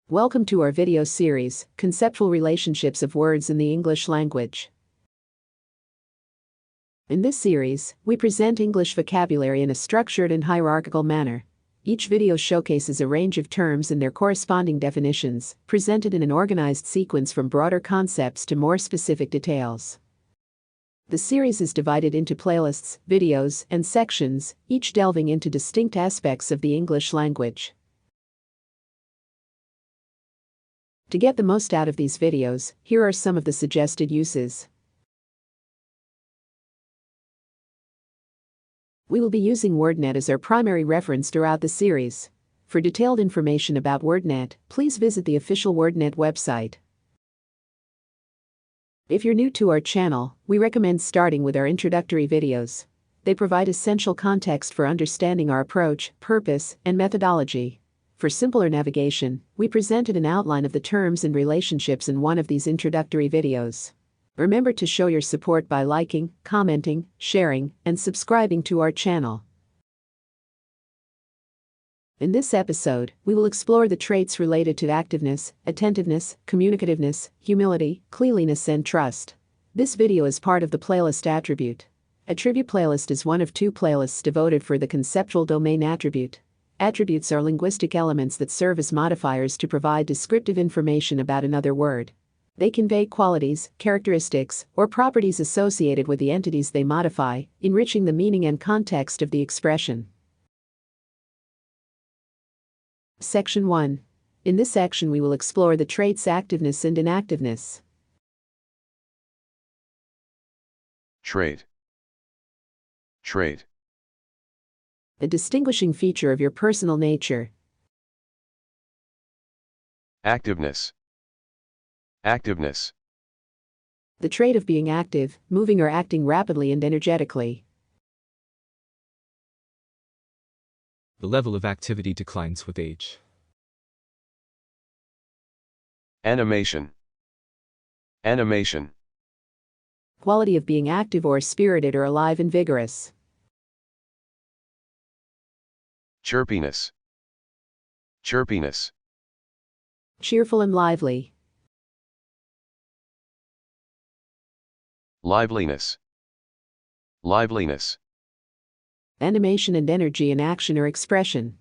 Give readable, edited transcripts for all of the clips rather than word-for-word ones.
Welcome to our video series, Conceptual Relationships of Words in the English Language. In this series, we present English vocabulary in a structured and hierarchical manner. Each video showcases a range of terms and their corresponding definitions, presented in an organized sequence from broader concepts to more specific details. The series is divided into playlists, videos, and sections, each delving into distinct aspects of the English language. To get the most out of these videos, here are some of the suggested uses. We will be using WordNet as our primary reference throughout the series. For detailed information about WordNet, please visit the official WordNet website. If you're new to our channel, we recommend starting with our introductory videos. They provide essential context for understanding our approach, purpose, and methodology. For simpler navigation, we presented an outline of the terms and relationships in one of these introductory videos. Remember to show your support by liking, commenting, sharing, and subscribing to our channel. In this episode, we will explore the traits related to activeness, attentiveness, communicativeness, humility, cleanliness, and trust. This video is part of the playlist attribute. Attribute playlist is one of two playlists devoted for the conceptual domain attribute. Attributes are linguistic elements that serve as modifiers to provide descriptive information about another word. They convey qualities, characteristics, or properties associated with the entities they modify, enriching the meaning and context of the expression. Section 1. In this section we will explore the traits activeness and inactiveness. Trait. A distinguishing feature of your personal nature. Activeness. The trait of being active, moving or acting rapidly and energetically. The level of activity declines with age. Animation. Quality of being active or spirited or alive and vigorous. Chirpiness. Cheerful and lively. Liveliness. Animation and energy in action or expression.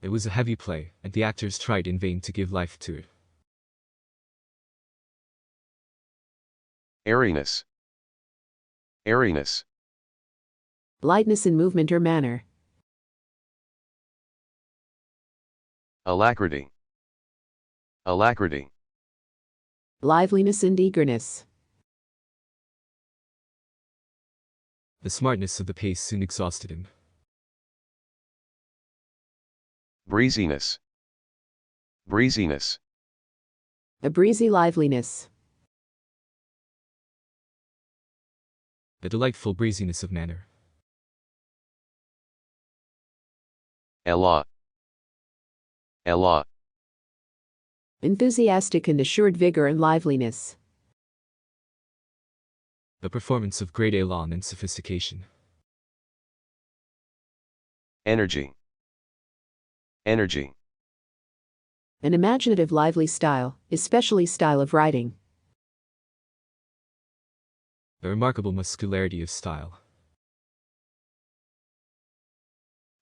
It was a heavy play, and the actors tried in vain to give life to it. Airiness. Lightness in movement or manner. Alacrity. Liveliness and eagerness. The smartness of the pace soon exhausted him. Breeziness. A breezy liveliness. The delightful breeziness of manner. Ella. Enthusiastic and assured vigor and liveliness. The performance of great elan and sophistication. Energy. An imaginative, lively style, especially style of writing. A remarkable muscularity of style.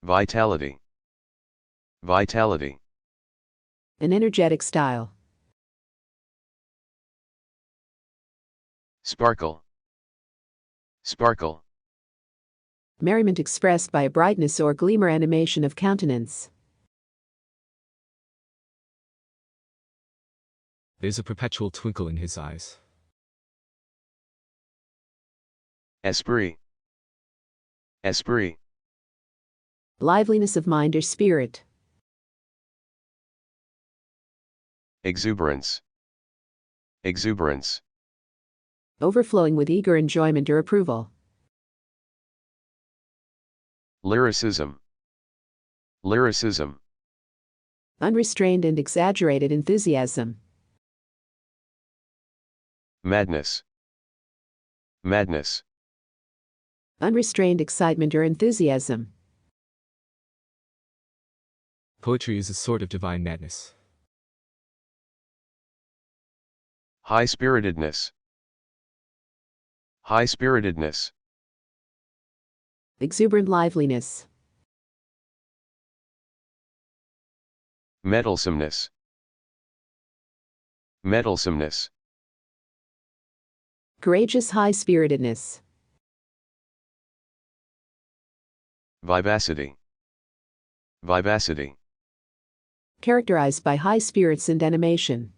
Vitality. An energetic style. Sparkle. Merriment expressed by a brightness or gleamer animation of countenance. There's a perpetual twinkle in his eyes. Esprit. Liveliness of mind or spirit. Exuberance. Overflowing with eager enjoyment or approval. Lyricism. Unrestrained and exaggerated enthusiasm. Madness. Unrestrained excitement or enthusiasm. Poetry is a sort of divine madness. High-spiritedness. High-spiritedness. Exuberant liveliness. Meddlesomeness. Meddlesomeness. Courageous high-spiritedness. Vivacity. Vivacity. Characterized by high spirits and animation.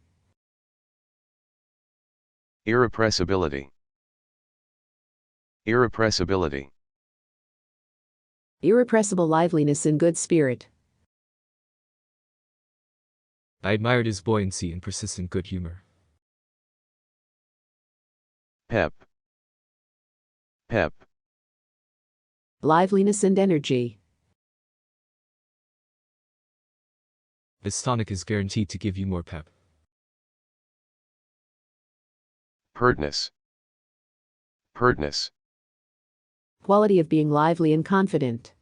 Irrepressibility. Irrepressibility. Irrepressible liveliness and good spirit. I admired his buoyancy and persistent good humor. Pep. Pep. Liveliness and energy. This tonic is guaranteed to give you more pep. Pertness. Pertness. Quality of being lively and confident.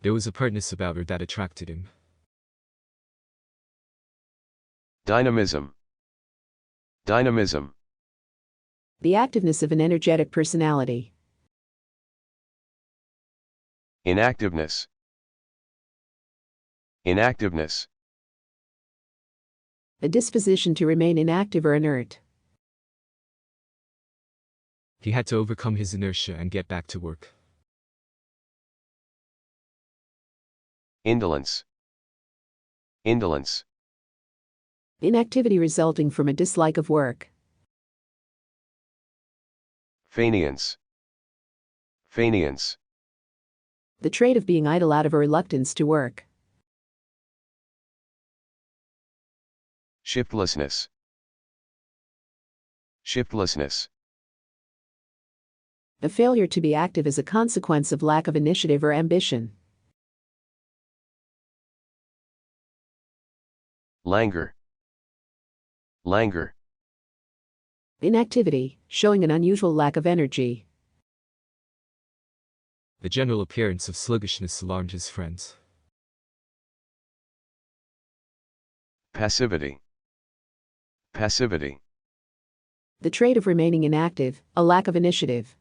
There was a pertness about her that attracted him. Dynamism. Dynamism. The activeness of an energetic personality. Inactiveness. Inactiveness. A disposition to remain inactive or inert. He had to overcome his inertia and get back to work. Indolence. Indolence. Inactivity resulting from a dislike of work. Faineance. Faineance. The trait of being idle out of a reluctance to work. Shiftlessness. Shiftlessness. A failure to be active as a consequence of lack of initiative or ambition. Languor. Languor. Inactivity, showing an unusual lack of energy. The general appearance of sluggishness alarmed his friends. Passivity. Passivity. The trait of remaining inactive, a lack of initiative.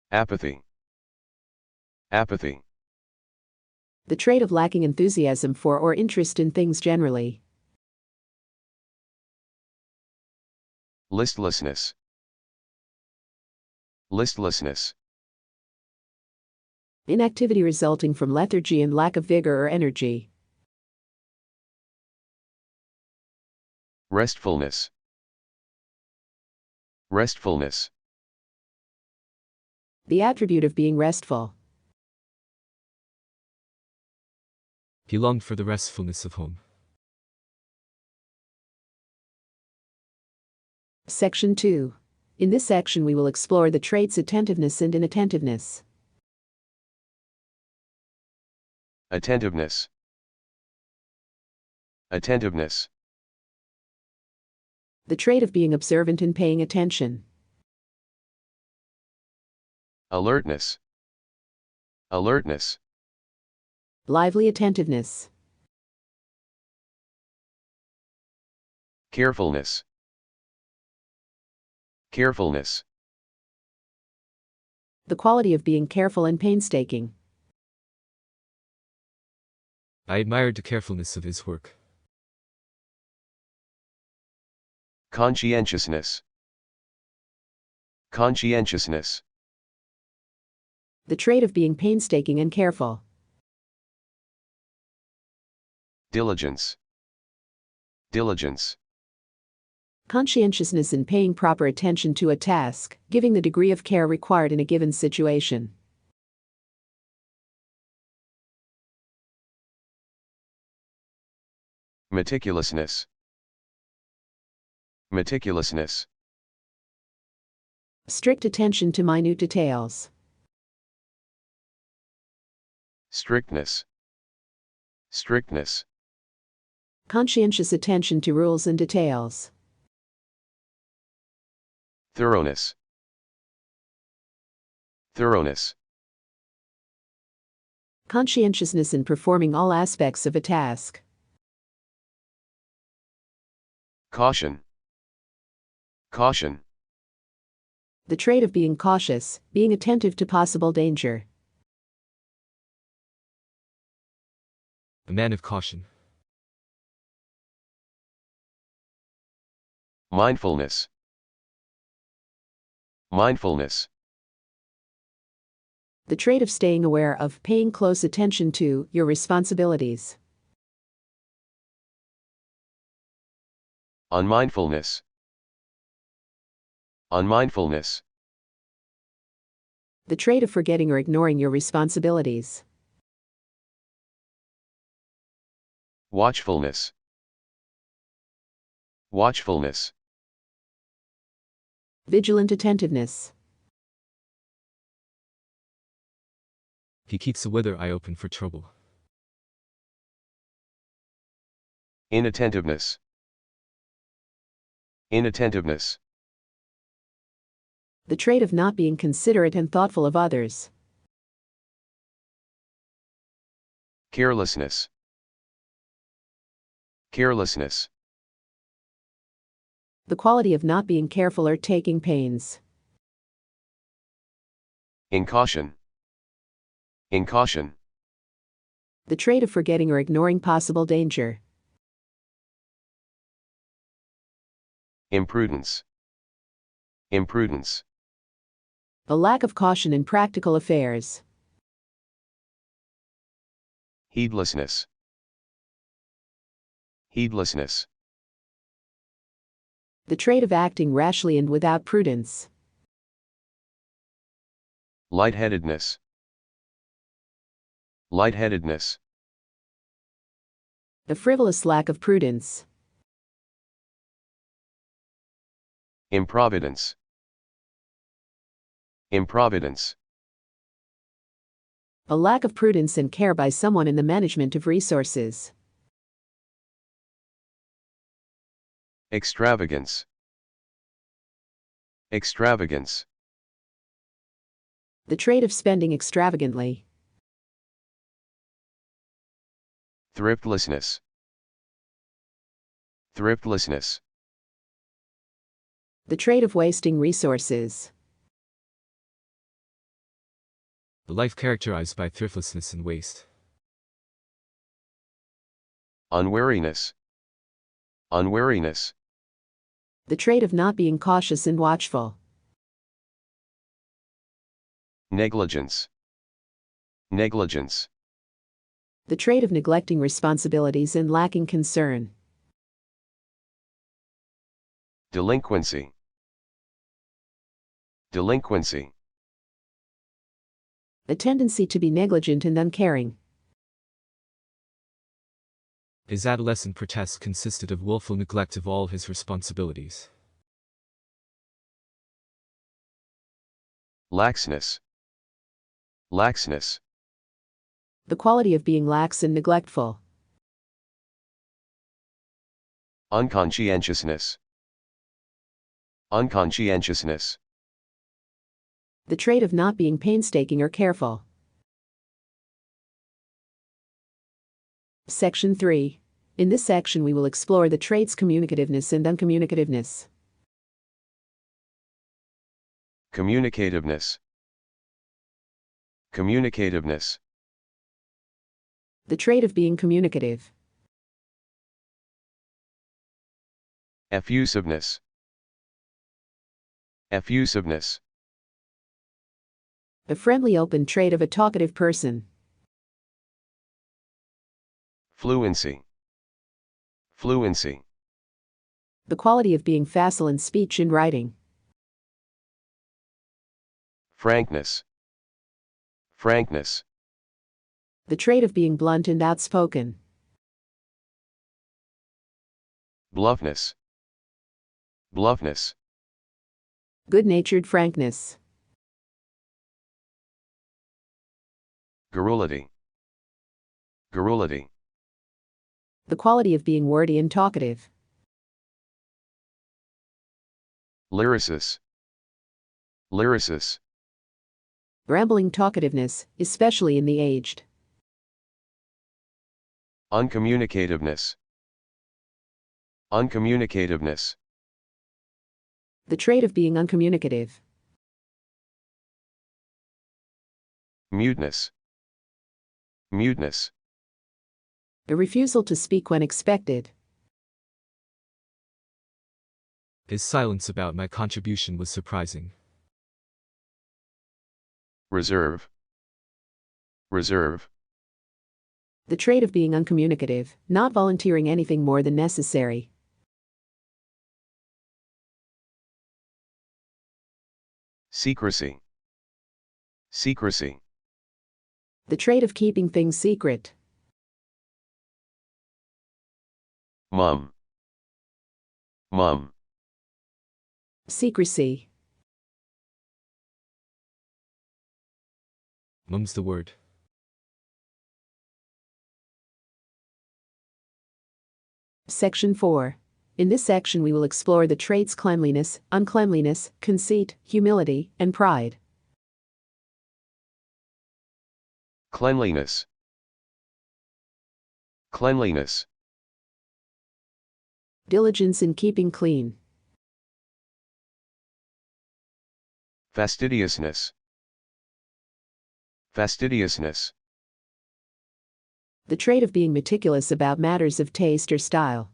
Apathy. Apathy. The trait of lacking enthusiasm for or interest in things generally. Listlessness. Listlessness. Inactivity resulting from lethargy and lack of vigor or energy. Restfulness. Restfulness. The attribute of being restful. He longed for the restfulness of home. Section 2. In this section we will explore the traits attentiveness and inattentiveness. Attentiveness. Attentiveness. The trait of being observant and paying attention. Alertness. Alertness. Lively attentiveness. Carefulness. Carefulness. The quality of being careful and painstaking. I admired the carefulness of his work. Conscientiousness. Conscientiousness. The trait of being painstaking and careful. Diligence. Diligence. Conscientiousness in paying proper attention to a task, giving the degree of care required in a given situation. Meticulousness. Meticulousness. Strict attention to minute details. Strictness. Strictness. Conscientious attention to rules and details. Thoroughness. Thoroughness. Conscientiousness in performing all aspects of a task. Caution. Caution. The trait of being cautious, being attentive to possible danger. A man of caution. Mindfulness. Mindfulness. The trait of staying aware of, paying close attention to, your responsibilities. Unmindfulness. Unmindfulness. The trait of forgetting or ignoring your responsibilities. Watchfulness. Watchfulness. Vigilant attentiveness. He keeps a weather eye open for trouble. Inattentiveness. Inattentiveness. The trait of not being considerate and thoughtful of others. Carelessness. Carelessness. The quality of not being careful or taking pains. Incaution. Incaution. The trait of forgetting or ignoring possible danger. Imprudence. Imprudence. A lack of caution in practical affairs. Heedlessness. Heedlessness. The trait of acting rashly and without prudence. Lightheadedness. Lightheadedness. A frivolous lack of prudence. Improvidence. Improvidence. A lack of prudence and care by someone in the management of resources. Extravagance. Extravagance. The trait of spending extravagantly. Thriftlessness. Thriftlessness. The trait of wasting resources. The life characterized by thriftlessness and waste. Unwariness. Unwariness. The trait of not being cautious and watchful. Negligence. Negligence. The trait of neglecting responsibilities and lacking concern. Delinquency. Delinquency. A tendency to be negligent and uncaring. His adolescent protest consisted of willful neglect of all his responsibilities. Laxness. Laxness. The quality of being lax and neglectful. Unconscientiousness. Unconscientiousness. The trait of not being painstaking or careful. Section 3. In this section we will explore the traits communicativeness and uncommunicativeness. Communicativeness. Communicativeness. The trait of being communicative. Effusiveness. Effusiveness. A friendly open trait of a talkative person. Fluency. Fluency. The quality of being facile in speech and writing. Frankness. Frankness. The trait of being blunt and outspoken. Bluffness. Bluffness. Good-natured frankness. Garrulity. Garrulity. The quality of being wordy and talkative. Lyricis. Lyricis. Rambling talkativeness, especially in the aged. Uncommunicativeness. Uncommunicativeness. The trait of being uncommunicative. Muteness. Muteness. A refusal to speak when expected. His silence about my contribution was surprising. Reserve. Reserve. The trait of being uncommunicative, not volunteering anything more than necessary. Secrecy. Secrecy. The trait of keeping things secret. Mum. Mum. Secrecy. Mum's the word. Section 4. In this section we will explore the traits cleanliness, uncleanliness, conceit, humility, and pride. Cleanliness. Cleanliness. Diligence in keeping clean. Fastidiousness. Fastidiousness. The trait of being meticulous about matters of taste or style.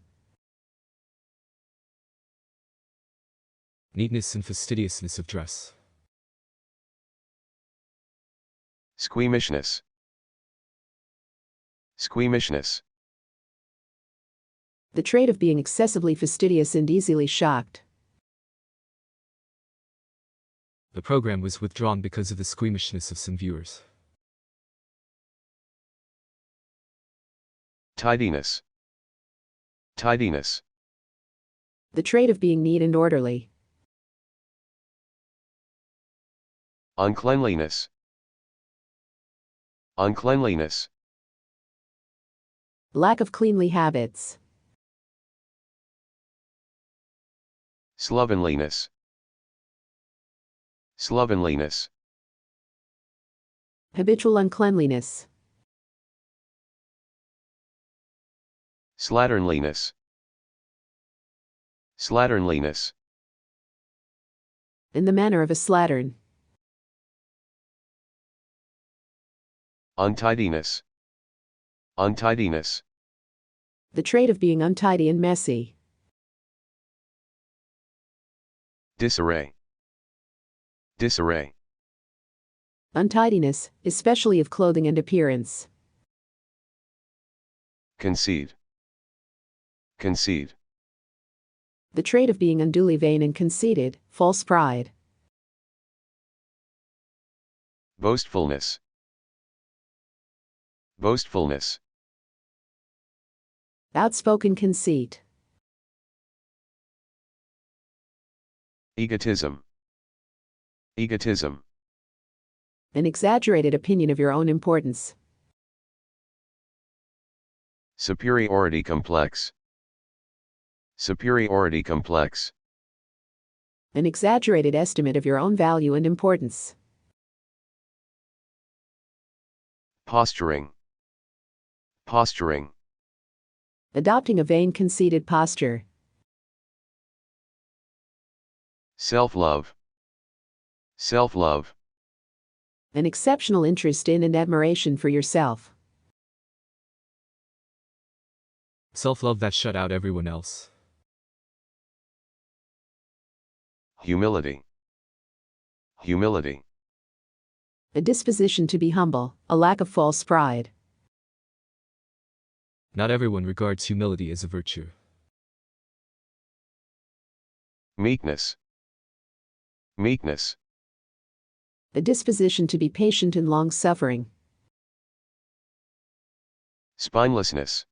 Neatness and fastidiousness of dress. Squeamishness. Squeamishness. The trait of being excessively fastidious and easily shocked. The program was withdrawn because of the squeamishness of some viewers. Tidiness. Tidiness. The trait of being neat and orderly. Uncleanliness. Uncleanliness. Lack of cleanly habits. Slovenliness. Slovenliness. Habitual uncleanliness. Slatternliness. Slatternliness. In the manner of a slattern. Untidiness. Untidiness. The trait of being untidy and messy. Disarray. Disarray. Untidiness, especially of clothing and appearance. Conceit. Conceit. The trait of being unduly vain and conceited, false pride. Boastfulness. Boastfulness. Outspoken conceit. Egotism. Egotism. An exaggerated opinion of your own importance. Superiority complex. Superiority complex. An exaggerated estimate of your own value and importance. Posturing. Posturing. Adopting a vain, conceited posture. Self-love. Self-love. An exceptional interest in and admiration for yourself. Self-love that shut out everyone else. Humility. Humility. A disposition to be humble, a lack of false pride. Not everyone regards humility as a virtue. Meekness. Meekness. A disposition to be patient and long-suffering. Spinelessness.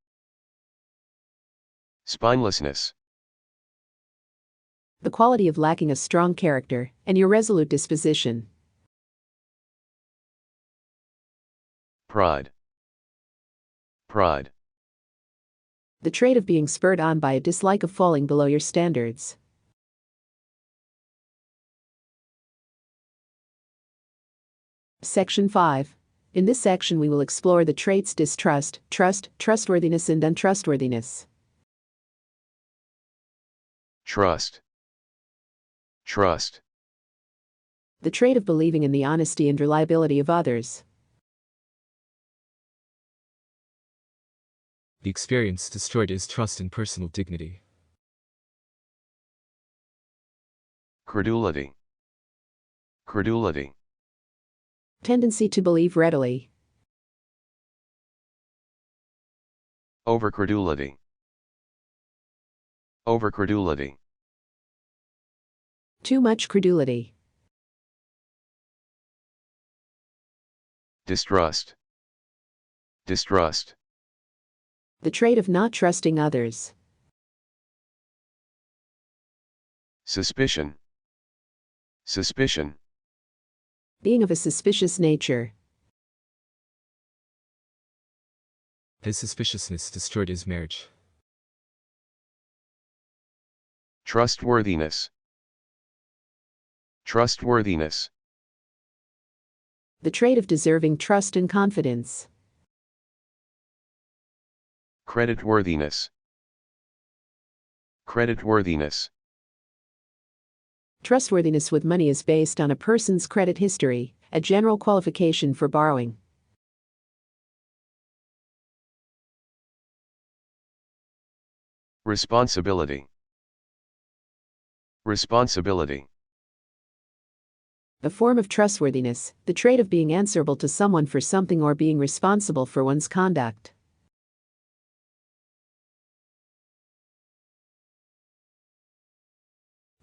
Spinelessness. The quality of lacking a strong character and irresolute disposition. Pride. Pride. The trait of being spurred on by a dislike of falling below your standards. Section 5. In this section, we will explore the traits distrust, trust, trustworthiness, and untrustworthiness. Trust. Trust. The trait of believing in the honesty and reliability of others. The experience destroyed his trust and personal dignity. Credulity. Credulity. Tendency to believe readily. Overcredulity. Overcredulity. Too much credulity. Distrust. Distrust. The trait of not trusting others. Suspicion. Suspicion. Being of a suspicious nature. His suspiciousness destroyed his marriage. Trustworthiness. Trustworthiness. The trait of deserving trust and confidence. Creditworthiness. Creditworthiness. Trustworthiness with money is based on a person's credit history, a general qualification for borrowing. Responsibility. Responsibility. A form of trustworthiness, the trait of being answerable to someone for something or being responsible for one's conduct.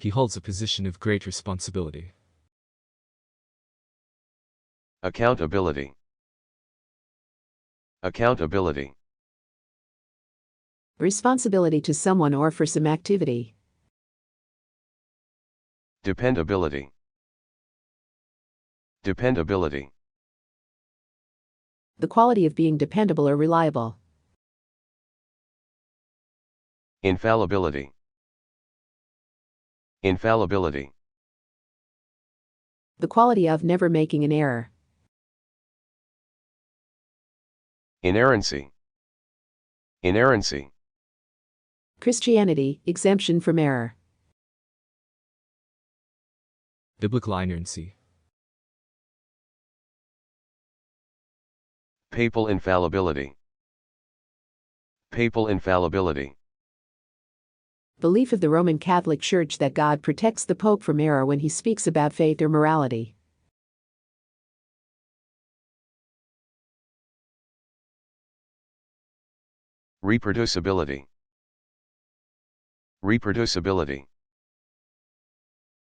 He holds a position of great responsibility. Accountability. Accountability. Responsibility to someone or for some activity. Dependability. Dependability. The quality of being dependable or reliable. Infallibility. Infallibility. The quality of never making an error. Inerrancy. Inerrancy. Christianity, exemption from error. Biblical inerrancy. Papal infallibility. Papal infallibility. Belief of the Roman Catholic Church that God protects the Pope from error when he speaks about faith or morality. Reproducibility. Reproducibility.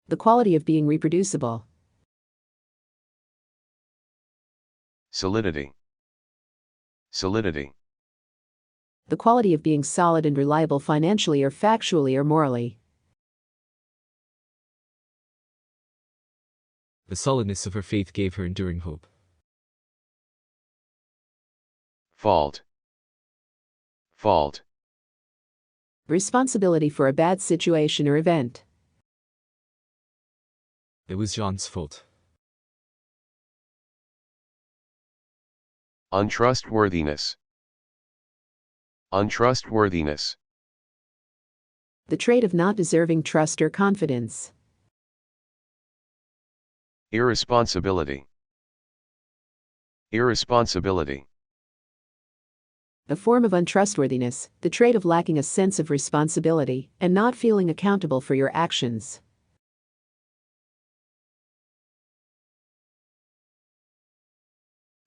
The quality of being reproducible. Solidity. Solidity. The quality of being solid and reliable financially or factually or morally. The solidness of her faith gave her enduring hope. Fault. Fault. Responsibility for a bad situation or event. It was John's fault. Untrustworthiness. Untrustworthiness. The trait of not deserving trust or confidence. Irresponsibility. Irresponsibility. A form of untrustworthiness, the trait of lacking a sense of responsibility and not feeling accountable for your actions.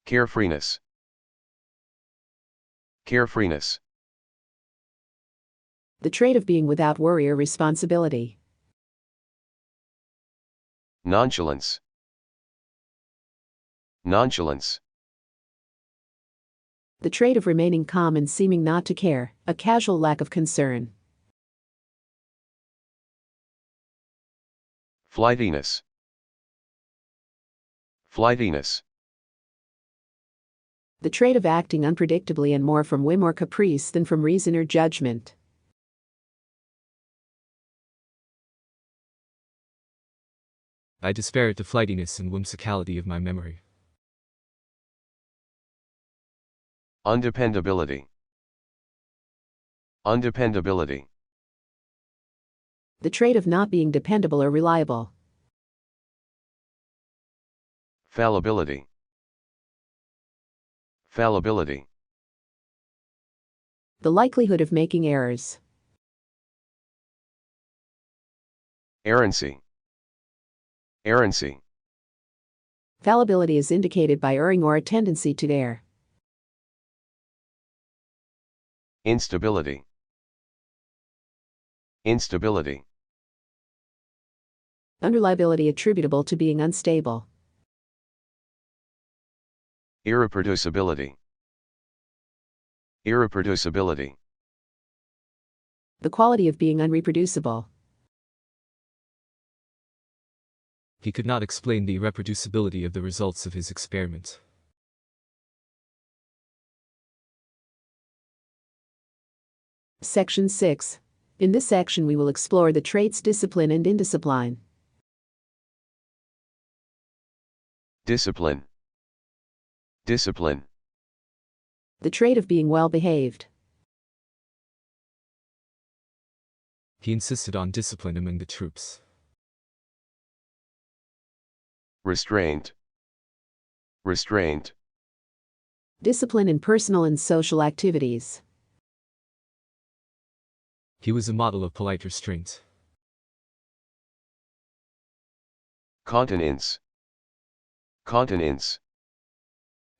Carefreeness. Carefreeness. The trait of being without worry or responsibility. Nonchalance. Nonchalance. The trait of remaining calm and seeming not to care, a casual lack of concern. Flightiness. Flightiness. The trait of acting unpredictably and more from whim or caprice than from reason or judgment. I despair at the flightiness and whimsicality of my memory. Undependability. Undependability. The trait of not being dependable or reliable. Fallibility. Fallibility. The likelihood of making errors. Errancy. Errancy. Fallibility is indicated by erring or a tendency to err. Instability. Instability. Unreliability attributable to being unstable. Irreproducibility. Irreproducibility. The quality of being unreproducible. He could not explain the irreproducibility of the results of his experiment. Section 6. In this section we will explore the traits discipline and indiscipline. Discipline. Discipline. The trait of being well behaved. He insisted on discipline among the troops. Restraint. Restraint. Discipline in personal and social activities. He was a model of polite restraint. Continence. Continence.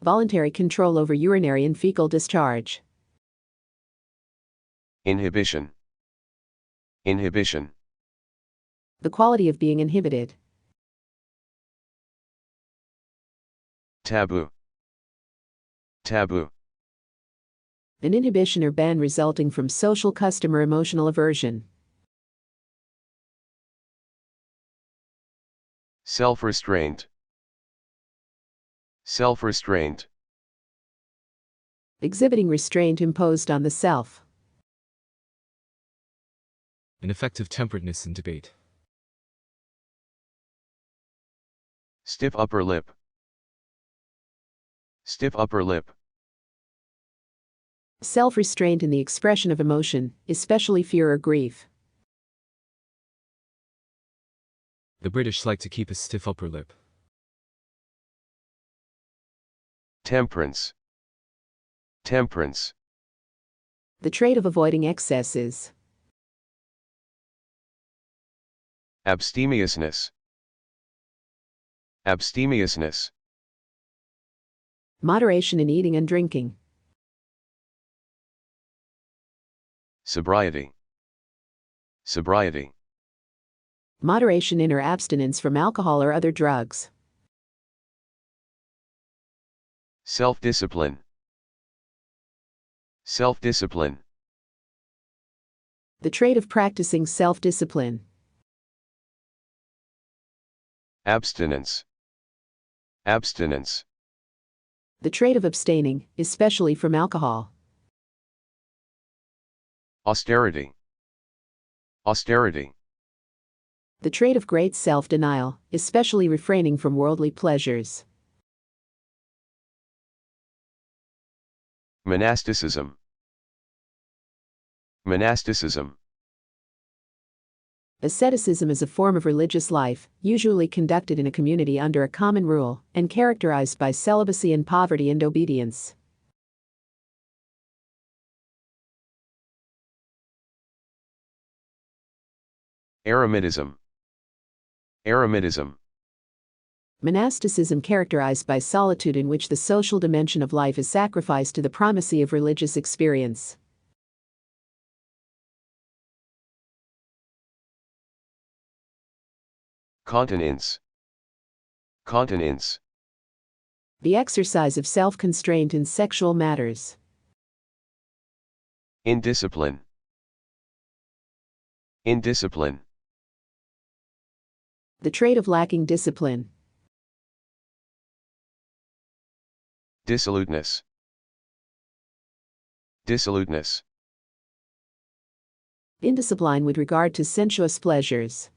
Voluntary control over urinary and fecal discharge. Inhibition. Inhibition. The quality of being inhibited. Taboo. Taboo. An inhibition or ban resulting from social custom or emotional aversion. Self-restraint. Self-restraint. Exhibiting restraint imposed on the self. An effective temperateness in debate. Stiff upper lip. Stiff upper lip. Self-restraint in the expression of emotion, especially fear or grief. The British like to keep a stiff upper lip. Temperance. Temperance. The trait of avoiding excesses. Abstemiousness. Abstemiousness. Moderation in eating and drinking. Sobriety. Sobriety. Moderation in or abstinence from alcohol or other drugs. Self-discipline. Self-discipline. The trait of practicing self-discipline. Abstinence. Abstinence. The trait of abstaining, especially from alcohol. Austerity. Austerity. The trait of great self-denial, especially refraining from worldly pleasures. Monasticism. Monasticism. Asceticism is a form of religious life, usually conducted in a community under a common rule, and characterized by celibacy and poverty and obedience. Eremitism. Eremitism. Monasticism characterized by solitude in which the social dimension of life is sacrificed to the primacy of religious experience. Continence. Continence. The exercise of self-constraint in sexual matters. Indiscipline. Indiscipline. The trait of lacking discipline. Dissoluteness. Dissoluteness. Indiscipline with regard to sensuous pleasures.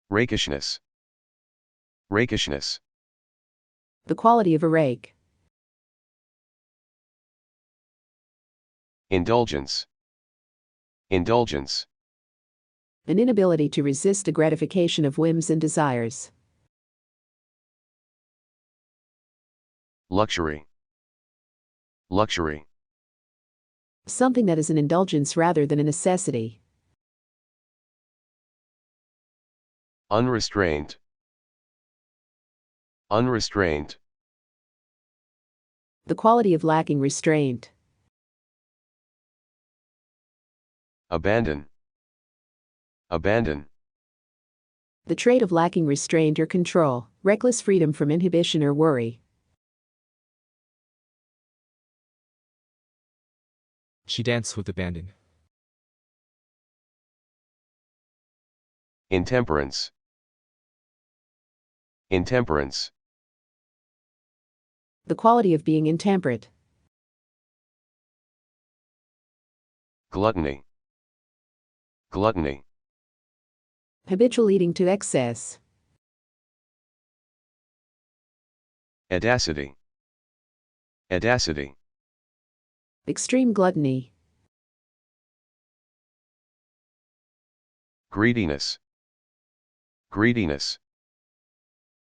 Rakishness. Rakishness. The quality of a rake. Indulgence. Indulgence. An inability to resist the gratification of whims and desires. Luxury. Luxury. Something that is an indulgence rather than a necessity. Unrestrained. Unrestrained. The quality of lacking restraint. Abandon. Abandon. The trait of lacking restraint or control, reckless freedom from inhibition or worry. She danced with abandon. Intemperance. Intemperance. The quality of being intemperate. Gluttony. Gluttony. Habitual eating to excess. Audacity. Audacity. Extreme gluttony. Greediness. Greediness.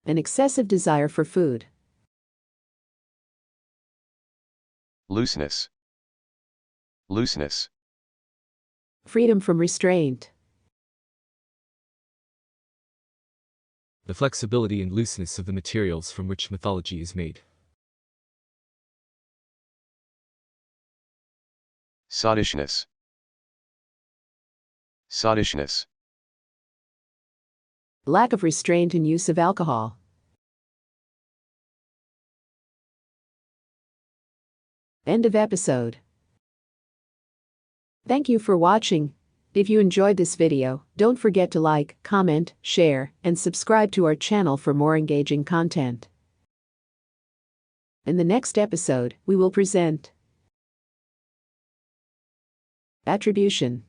An excessive desire for food. Looseness. Looseness. Freedom from restraint. The flexibility and looseness of the materials from which mythology is made. Sottishness. Sottishness. Lack of restraint in use of alcohol. End of episode. Thank you for watching. If you enjoyed this video, don't forget to like, comment, share, and subscribe to our channel for more engaging content. In the next episode, we will present Attribution.